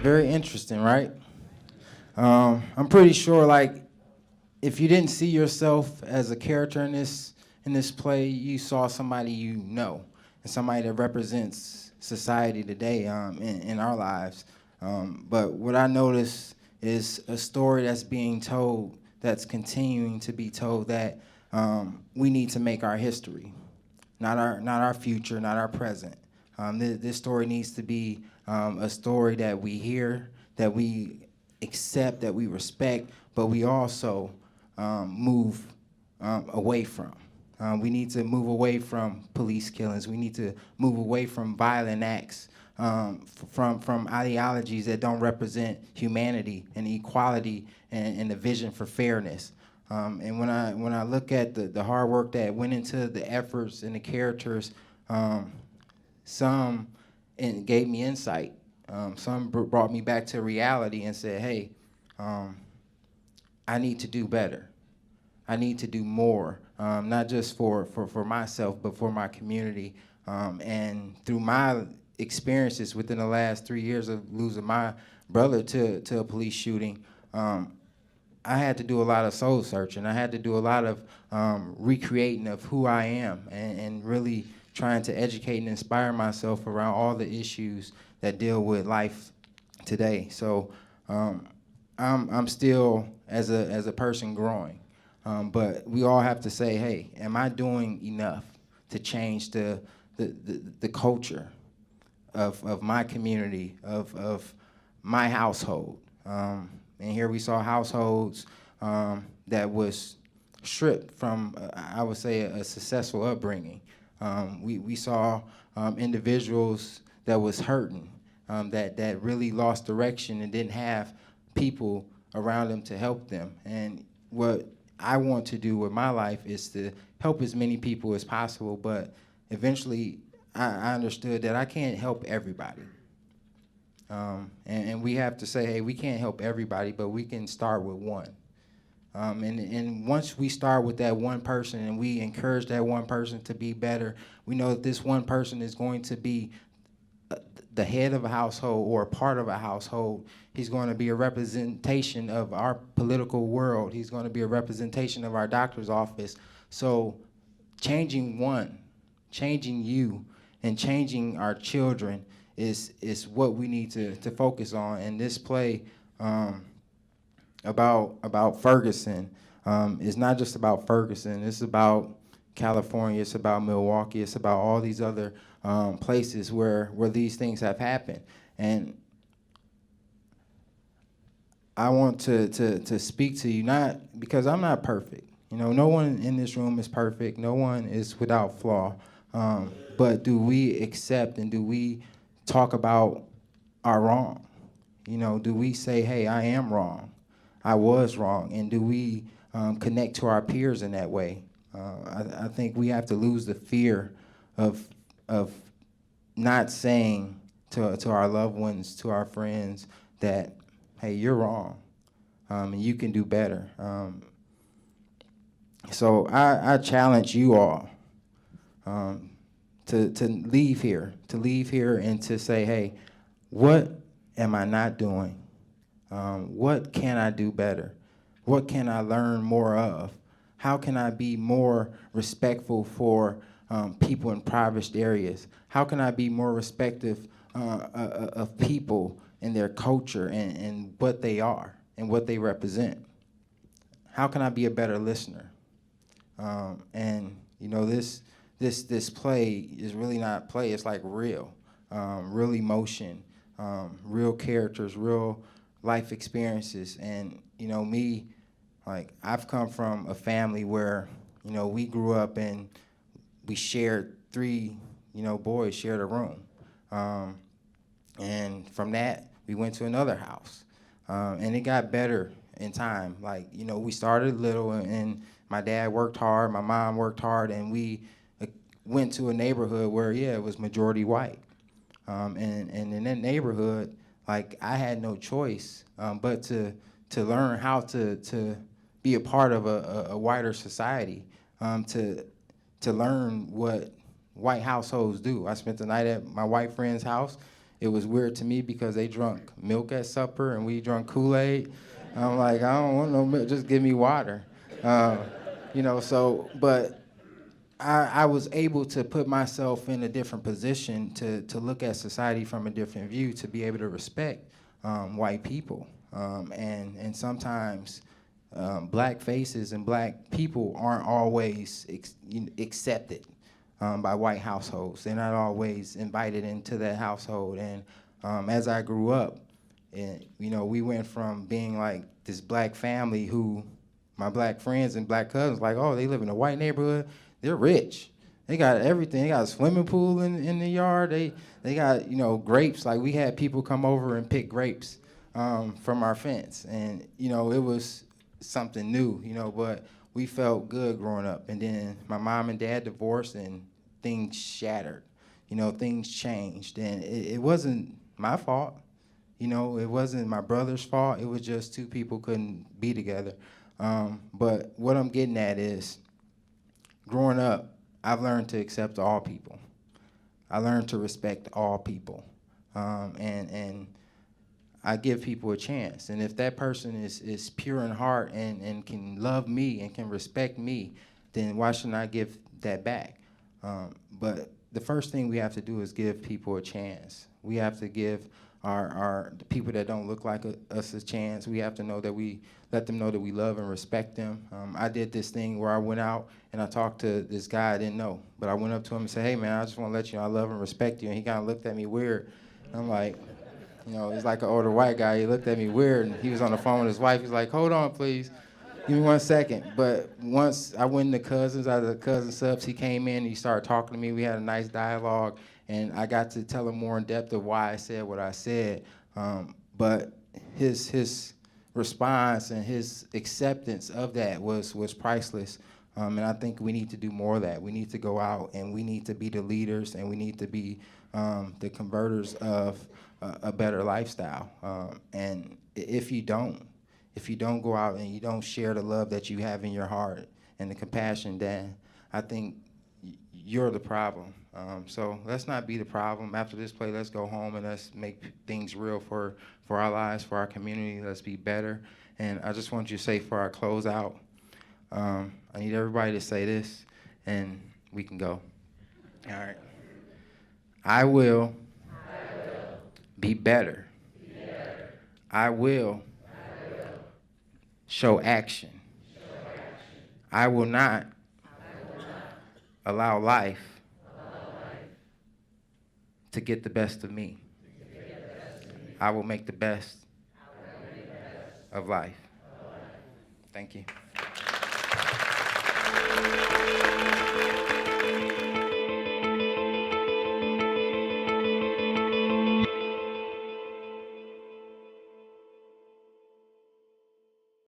Very interesting, right? I'm pretty sure, like, if you didn't see yourself as a character in this play, you saw somebody you know, and somebody that represents society today in our lives. But what I noticed is a story that's being told, that's continuing to be told, that we need to make our history, not our future, not our present. This story needs to be a story that we hear, that we accept, that we respect, but we also move away from. We need to move away from police killings. We need to move away from violent acts, from ideologies that don't represent humanity and equality and the vision for fairness. And when I look at the hard work that went into the efforts and the characters, some gave me insight. Some brought me back to reality and said, hey, I need to do better. I need to do more, not just for myself, but for my community. And through my experiences within the last 3 years of losing my brother to a police shooting, I had to do a lot of soul searching. I had to do a lot of recreating of who I am and really trying to educate and inspire myself around all the issues that deal with life today. So I'm still, as a person, growing. But we all have to say, hey, am I doing enough to change the culture of my community, of my household? And here we saw households that was stripped from, I would say, a successful upbringing. We saw individuals that was hurting, that really lost direction and didn't have people around them to help them. And what I want to do with my life is to help as many people as possible, but eventually I understood that I can't help everybody. And we have to say, hey, we can't help everybody, but we can start with one. And once we start with that one person and we encourage that one person to be better, we know that this one person is going to be the head of a household or a part of a household. He's going to be a representation of our political world. He's going to be a representation of our doctor's office. So changing one, changing you, and changing our children is what we need to focus on. And this play about Ferguson is not just about Ferguson. It's about California. It's about Milwaukee. It's about all these other places where these things have happened. And I want to speak to you, not because I'm not perfect. You know, no one in this room is perfect. No one is without flaw. But do we accept and do we talk about our wrong? You know, do we say, hey, I am wrong, I was wrong, and do we connect to our peers in that way? I think we have to lose the fear of not saying to our loved ones, to our friends, that, hey, you're wrong, and you can do better. So I challenge you all to leave here and to say, hey, what am I not doing? What can I do better? What can I learn more of? How can I be more respectful for people in impoverished areas? How can I be more respectful of people and their culture and what they are and what they represent? How can I be a better listener? And you know, this play is really not play. It's like real emotion, real characters, real life experiences. And you know, me, like, I've come from a family where, you know, we grew up and we shared three, you know, boys shared a room. And from that, we went to another house. And it got better in time. Like, you know, we started little and my dad worked hard, my mom worked hard, and we went to a neighborhood where, yeah, it was majority white. And in that neighborhood, like, I had no choice but to learn how to be a part of a wider society, to learn what white households do. I spent the night at my white friend's house, it was weird to me because they drunk milk at supper and we drunk Kool-Aid. I'm like, I don't want no milk, just give me water. But I was able to put myself in a different position to look at society from a different view, to be able to respect white people. And sometimes black faces and black people aren't always accepted by white households. They're not always invited into that household. And as I grew up, we went from being like this black family who my black friends and black cousins, like, oh, they live in a white neighborhood, they're rich. They got everything. They got a swimming pool in the yard. They got, grapes. Like, we had people come over and pick grapes from our fence. And, it was something new, but we felt good growing up. And then my mom and dad divorced and things shattered. Things changed. And it wasn't my fault. It wasn't my brother's fault. It was just two people couldn't be together. But what I'm getting at is, growing up, I've learned to accept all people. I learned to respect all people. And I give people a chance. And if that person is pure in heart and can love me and can respect me, then why shouldn't I give that back? But the first thing we have to do is give people a chance. We have to give the people that don't look like us a chance. We have to know that we let them know that we love and respect them. I did this thing where I went out and I talked to this guy I didn't know, but I went up to him and said, hey man, I just want to let you know I love and respect you. And he kind of looked at me weird. And I'm like, he's like an older white guy. He looked at me weird, and he was on the phone with his wife. He's like, hold on, please. Give me 1 second. But once I went into cousins, out of the cousin subs, he came in and he started talking to me. We had a nice dialogue, and I got to tell him more in depth of why I said what I said. But his response and his acceptance of that was priceless. And I think we need to do more of that. We need to go out and we need to be the leaders, and we need to be the converters of a better lifestyle. And if you don't go out and you don't share the love that you have in your heart and the compassion, then I think you're the problem. So let's not be the problem. After this play, let's go home and let's make things real for our lives, for our community. Let's be better. And I just want you to say for our closeout, I need everybody to say this, and we can go. All right. I will be better. I will show action. I will not allow life to get the best of me. I will make the best of life. Thank you.